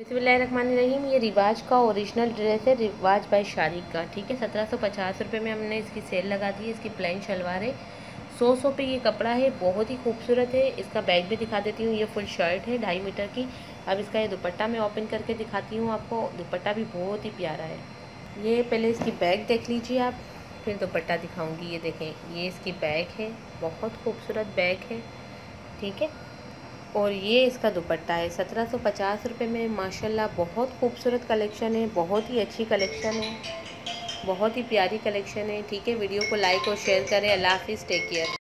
बिस्मिल्लाहिर्रहमानिर्रहीम। ये रिवाज का ओरिजिनल ड्रेस है, रिवाज बाय शारिक का। ठीक है, 1750 रुपये में हमने इसकी सेल लगा दी है। इसकी प्लेन शलवार है। 100 पे ये कपड़ा है, बहुत ही खूबसूरत है। इसका बैग भी दिखा देती हूँ। ये फुल शर्ट है 2.5 मीटर की। अब इसका ये दुपट्टा मैं ओपन करके दिखाती हूँ आपको। दुपट्टा भी बहुत ही प्यारा है। ये पहले इसकी बैग देख लीजिए आप, फिर दुपट्टा दिखाऊँगी। ये देखें, ये इसकी बैग है, बहुत खूबसूरत बैग है। ठीक है, और ये इसका दुपट्टा है 1750 रुपये में। माशाल्लाह बहुत खूबसूरत कलेक्शन है, बहुत ही अच्छी कलेक्शन है, बहुत ही प्यारी कलेक्शन है। ठीक है, वीडियो को लाइक और शेयर करें। अल्लाह हाफिज़, टेक केयर।